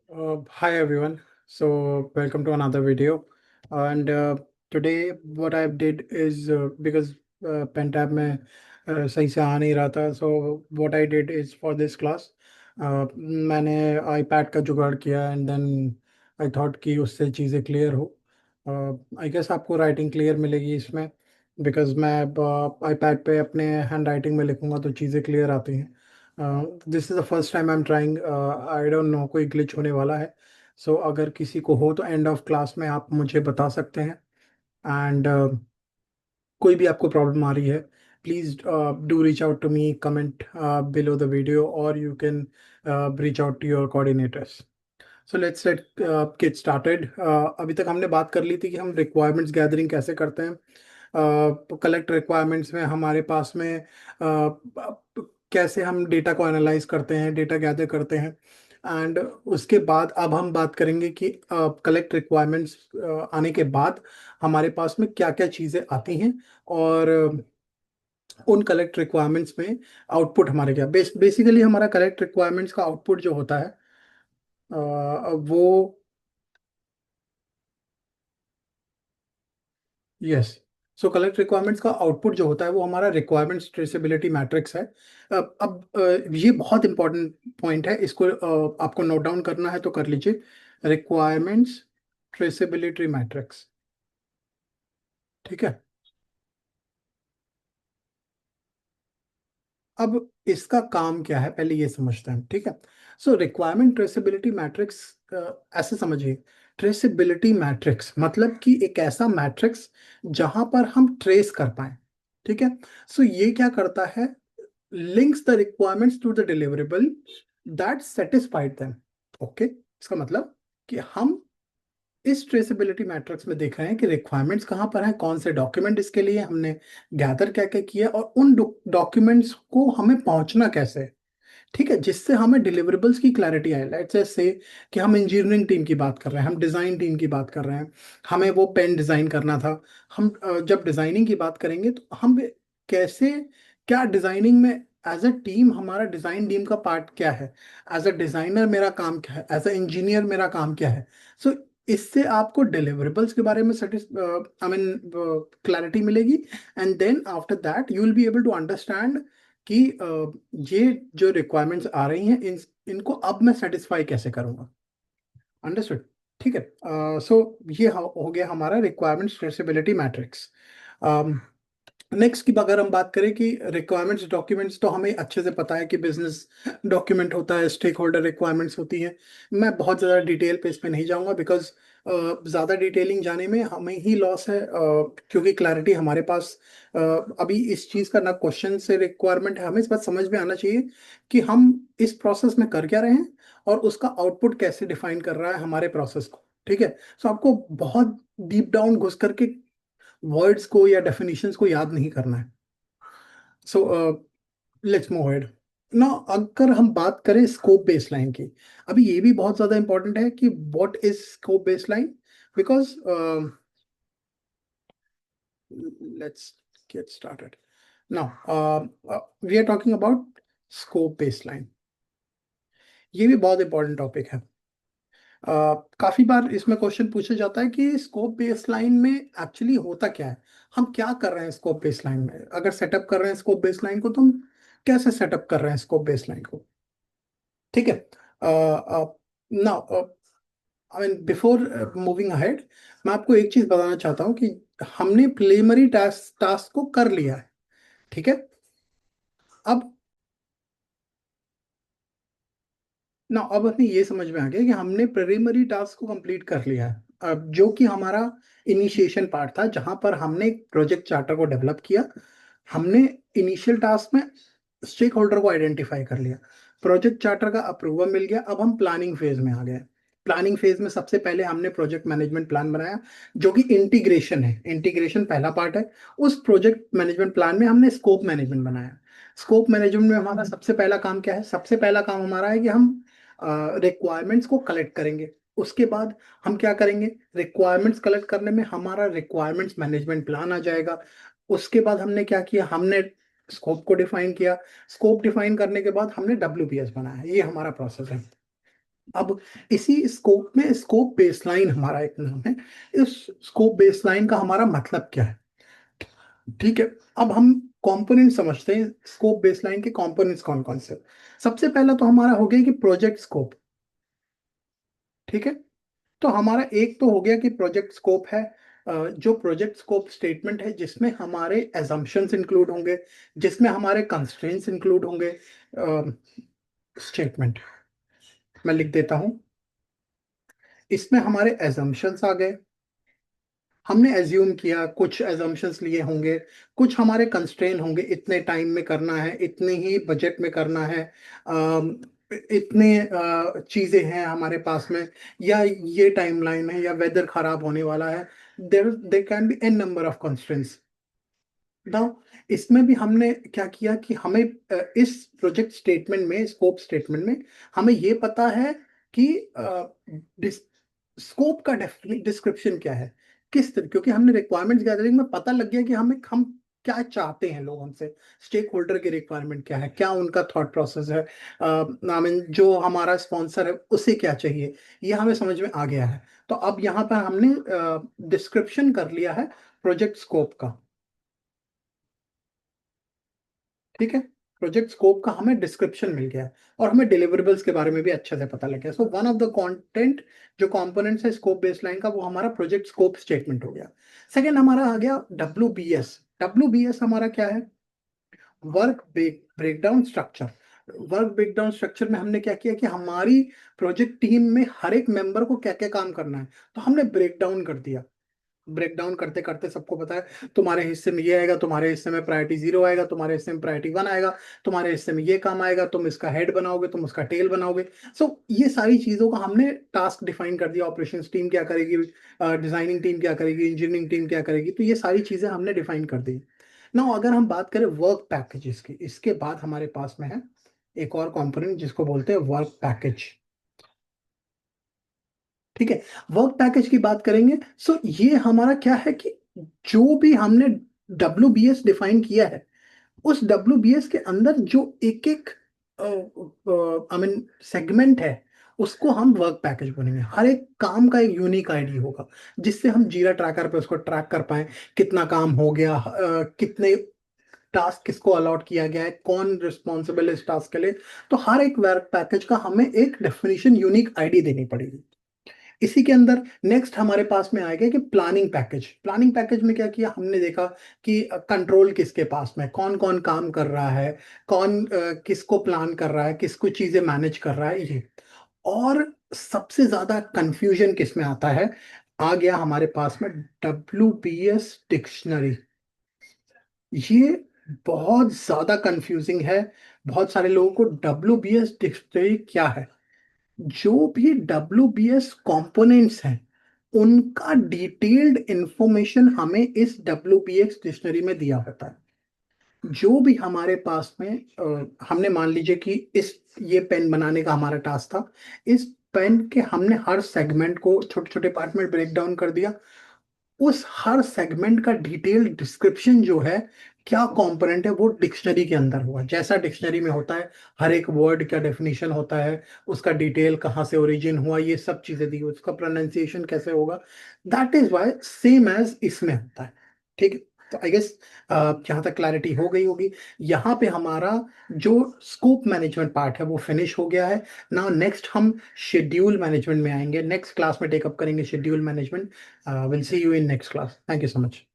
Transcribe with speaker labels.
Speaker 1: Hi everyone. So welcome to another video. And today what I did is because Pentab में सही से आ नहीं रहा था. So what I did is for this class मैंने iPad का जुगाड़ किया and then I thought कि उससे चीज़ें क्लियर हो. I guess आपको राइटिंग क्लियर मिलेगी इसमें बिकॉज मैं iPad पे अपने हैंड राइटिंग में लिखूंगा तो चीज़ें क्लियर आती हैं. This is the first time I am trying. I don't know कोई ग्लिच होने वाला है. सो अगर किसी को हो तो एंड ऑफ क्लास में आप मुझे बता सकते हैं. एंड कोई भी आपको प्रॉब्लम आ रही है please do reach out to me, comment below the video और you can reach out to your coordinators. So let's get started. अभी तक हमने बात कर ली थी कि हम रिक्वायरमेंट्स गैदरिंग कैसे करते हैं. कलेक्ट रिक्वायरमेंट्स में हमारे पास में कैसे हम डेटा को एनालाइज करते हैं, डेटा गैदर करते हैं. एंड उसके बाद अब हम बात करेंगे कि कलेक्ट रिक्वायरमेंट्स आने के बाद हमारे पास में क्या क्या चीज़ें आती हैं और उन कलेक्ट रिक्वायरमेंट्स में आउटपुट हमारे क्या बेसिकली हमारा कलेक्ट रिक्वायरमेंट्स का आउटपुट जो होता है वो यस. सो कलेक्ट रिक्वायरमेंट्स का आउटपुट जो होता है वो हमारा रिक्वायरमेंट्स ट्रेसेबिलिटी मैट्रिक्स है. ये बहुत इंपॉर्टेंट पॉइंट है, इसको आपको नोट डाउन करना है तो कर लीजिए. Requirements traceability matrix. ठीक है. अब इसका काम क्या है पहले ये समझते हैं. ठीक है. सो रिक्वायरमेंट ट्रेसेबिलिटी मैट्रिक्स ऐसे समझिए. ट्रेसेबिलिटी मैट्रिक्स मतलब कि एक ऐसा मैट्रिक्स जहां पर हम ट्रेस कर पाए. ठीक है. सो ये क्या करता है, links the requirements to the deliverable that satisfied them. Okay. इसका मतलब कि हम इस ट्रेसेबिलिटी मैट्रिक्स में देख रहे हैं कि रिक्वायरमेंट्स कहाँ पर हैं, कौन से डॉक्यूमेंट इसके लिए हमने गैदर क्या क्या किया और उन डॉक्यूमेंट्स को हमें पहुंचना कैसे है. ठीक है. जिससे हमें डिलीवरेबल्स की क्लैरिटी आए. लेट्स से कि हम इंजीनियरिंग टीम की बात कर रहे हैं, हम डिज़ाइन टीम की बात कर रहे हैं, हमें वो पेन डिज़ाइन करना था. हम जब डिज़ाइनिंग की बात करेंगे तो हम कैसे, क्या डिज़ाइनिंग में एज अ टीम हमारा डिज़ाइन टीम का पार्ट क्या है, एज अ डिज़ाइनर मेरा काम क्या है, एज अ इंजीनियर मेरा काम क्या है. सो इससे आपको डिलीवरेबल्स के बारे में आई मीन क्लैरिटी मिलेगी. And then after that you will be able to understand कि ये जो रिक्वायरमेंट्स आ रही हैं इनको अब मैं सेटिस्फाई कैसे करूंगा. अंडरस्टूड. ठीक है. सो ये हो गया हमारा रिक्वायरमेंट्स ट्रेसेबिलिटी मैट्रिक्स. नेक्स्ट की अगर हम बात करें कि रिक्वायरमेंट्स डॉक्यूमेंट्स, तो हमें अच्छे से पता है कि बिजनेस डॉक्यूमेंट होता है, स्टेक होल्डर रिक्वायरमेंट्स होती हैं. मैं बहुत ज़्यादा डिटेल पे इस पे नहीं जाऊंगा बिकॉज ज़्यादा डिटेलिंग जाने में हमें ही लॉस है. क्योंकि क्लैरिटी हमारे पास अभी इस चीज़ का ना क्वेश्चन से रिक्वायरमेंट है. हमें इस बात समझ में आना चाहिए कि हम इस प्रोसेस में कर क्या रहे हैं और उसका आउटपुट कैसे डिफाइन कर रहा है हमारे प्रोसेस को. ठीक है. सो आपको बहुत डीप डाउन घुस करके वर्ड्स को या डेफिनेशंस को याद नहीं करना है. So let's move ahead. ना अगर हम बात करें स्कोप बेसलाइन की, अभी ये भी बहुत ज्यादा इंपॉर्टेंट है कि what is scope baseline. Because let's get started now. We are talking about scope baseline. ये भी बहुत इंपॉर्टेंट टॉपिक है. काफी बार इसमें क्वेश्चन पूछा जाता है कि स्कोप बेसलाइन में एक्चुअली होता क्या है, हम क्या कर रहे हैं स्कोप बेसलाइन में. अगर सेटअप कर रहे हैं स्कोप बेसलाइन को तो हम कैसे सेटअप कर रहे हैं स्कोप बेसलाइन को. ठीक है. Now I mean before moving ahead मैं आपको एक चीज बताना चाहता हूँ कि हमने प्रिलिमिनरी टास्क को कर लिया है. ठीक है. अब ना अब हमें ये समझ में आ गया कि हमने प्रिलिमिनरी टास्क को कंप्लीट कर लिया है. अब जो कि हमारा इनिशिएशन पार्ट था जहां पर हमने एक प्रोजेक्ट चार्टर को डेवलप किया. हमने इनिशियल टास्क में स्टेक होल्डर को आइडेंटिफाई कर लिया, प्रोजेक्ट चार्टर का अप्रूवल मिल गया. अब हम प्लानिंग फेज में आ गए. प्लानिंग फेज में सबसे पहले हमने प्रोजेक्ट मैनेजमेंट प्लान बनाया जो कि इंटीग्रेशन है. इंटीग्रेशन पहला पार्ट है. उस प्रोजेक्ट मैनेजमेंट प्लान में हमने स्कोप मैनेजमेंट बनाया. स्कोप मैनेजमेंट में हमारा सबसे पहला काम क्या है, सबसे पहला काम हमारा है कि हम रिक्वायरमेंट्स को कलेक्ट करेंगे. उसके बाद हम क्या करेंगे, रिक्वायरमेंट्स कलेक्ट करने में हमारा रिक्वायरमेंट्स मैनेजमेंट प्लान आ जाएगा. उसके बाद हमने क्या किया, हमने स्कोप को डिफाइन किया. स्कोप डिफाइन करने के बाद हमने डब्ल्यूपीएस बनाया. ये हमारा प्रोसेस है. अब इसी स्कोप में स्कोप बेसलाइन हमारा एक नाम है। इस स्कोप बेसलाइन का हमारा मतलब क्या है? ठीक है, अब हम कंपोनेंट समझते हैं। स्कोप बेसलाइन के कंपोनेंट्स कौन कौन से? सबसे पहला तो हमारा हो गया कि प्रोजेक्ट स्कोप। ठीक है, तो हमारा एक तो हो गया कि प्रोजेक्ट स्कोप है। जो प्रोजेक्ट स्कोप स्टेटमेंट है जिसमें हमारे एजम्पशंस इंक्लूड होंगे, जिसमें हमारे कंस्ट्रेंट्स इंक्लूड होंगे। स्टेटमेंट मैं लिख देता हूं, इसमें हमारे एजम्पशंस आ गए, हमने एज्यूम किया, कुछ एजम्पशंस लिए होंगे, कुछ हमारे कंस्ट्रेन होंगे, इतने टाइम में करना है, इतने ही बजट में करना है, अम, इतने चीजें हैं हमारे पास में, या ये टाइमलाइन है, या वेदर खराब होने वाला है। There can be an number of constraints. Now इसमें भी हमने क्या किया कि हमें इस प्रोजेक्ट स्टेटमेंट में, स्कोप स्टेटमेंट में, हमें ये पता है कि स्कोप का डिस्क्रिप्शन क्या है, किस तरह, क्योंकि हमने रिक्वायरमेंट्स गैदरिंग में पता लग गया कि हम क्या चाहते हैं लोग हमसे, स्टेक होल्डर की रिक्वायरमेंट क्या है, क्या उनका थॉट प्रोसेस है, आई मीन जो हमारा स्पॉन्सर है उसे क्या चाहिए, ये हमें समझ में आ गया है। तो अब यहाँ पर हमने डिस्क्रिप्शन कर लिया है प्रोजेक्ट स्कोप का। ठीक है, प्रोजेक्ट स्कोप का हमें डिस्क्रिप्शन मिल गया है, और हमें डिलीवरेबल्स के बारे में भी अच्छे से पता लग गया। So one of the content जो कंपोनेंट्स है स्कोप बेसलाइन का, वो हमारा प्रोजेक्ट स्कोप स्टेटमेंट हो गया। सेकंड हमारा आ गया W B S. W B S हमारा क्या है? Work breakdown structure. Work breakdown structure में हमने क्या किया कि हमारी प्रोजेक्ट टीम में हर एक मेंबर को क्या क्या काम करना है, तो हमने ब्रेक डाउन कर दिया। ब्रेक डाउन करते करते सबको पता है तुम्हारे हिस्से में ये आएगा, तुम्हारे हिस्से में प्रायोरिटी 0 आएगा, तुम्हारे हिस्से में प्रायोरिटी 1 आएगा, तुम्हारे हिस्से में ये काम आएगा, तुम इसका हेड बनाओगे, तुम उसका टेल बनाओगे। सो ये सारी चीजों का हमने टास्क डिफाइन कर दिया। ऑपरेशंस टीम क्या करेगी, डिजाइनिंग टीम क्या करेगी, इंजीनियरिंग टीम क्या करेगी, तो ये सारी चीजें हमने डिफाइन कर दी। ना अगर हम बात करें वर्क पैकेजेस की, इसके बाद हमारे पास में है एक और कंपोनेंट जिसको बोलते हैं वर्क पैकेज। ठीक है, वर्क पैकेज की बात करेंगे। सो ये हमारा क्या है कि जो भी हमने डब्ल्यू डिफाइन किया है, उस डब्ल्यू के अंदर जो एक एक आई मीन सेगमेंट है, उसको हम वर्क पैकेज बोलेंगे। हर एक काम का एक यूनिक आईडी होगा, जिससे हम जीरा ट्रैकर पे उसको ट्रैक कर पाए, कितना काम हो गया, कितने टास्क किसको अलॉट किया गया है, कौन रिस्पॉन्सिबल है इस टास्क के लिए। तो हर एक वर्क पैकेज का हमें एक डेफिनेशन, यूनिक आईडी देनी पड़ेगी। इसी के अंदर नेक्स्ट हमारे पास में आएगा कि प्लानिंग पैकेज। प्लानिंग पैकेज में क्या किया हमने, देखा कि कंट्रोल किसके पास में, कौन कौन काम कर रहा है, कौन किसको प्लान कर रहा है, किसको चीजें मैनेज कर रहा है, ये। और सबसे ज्यादा कंफ्यूजन किस में आता है? आ गया हमारे पास में डब्ल्यू डिक्शनरी। ये बहुत ज्यादा कंफ्यूजिंग है। बहुत सारे लोगों को डब्ल्यू डिक्शनरी क्या है, जो भी WBS कंपोनेंट्स हैं, उनका डिटेल्ड इंफॉर्मेशन हमें इस WBS डिक्शनरी में दिया होता है। जो भी हमारे पास में हमने मान लीजिए कि इस ये पेन बनाने का हमारा टास्क था। इस पेन के हमने हर सेगमेंट को छोटे छोटे पार्ट में ब्रेक डाउन कर दिया। उस हर सेगमेंट का डिटेल्ड डिस्क्रिप्शन जो है, क्या कंपोनेंट है, वो डिक्शनरी के अंदर हुआ, जैसा डिक्शनरी में होता है। हर एक वर्ड का डेफिनेशन होता है, उसका डिटेल कहाँ से ओरिजिन हुआ, ये सब चीजें दी, उसका प्रोनाउंसिएशन कैसे होगा। That is why same as इसमें होता है। ठीक है, तो आई गेस यहाँ तक क्लैरिटी हो गई होगी। यहाँ पे हमारा जो स्कोप मैनेजमेंट पार्ट है वो फिनिश हो गया है। नाउ नेक्स्ट हम शेड्यूल मैनेजमेंट में आएंगे, नेक्स्ट क्लास में टेकअप करेंगे schedule management. We'll see you in next class. Thank you so much.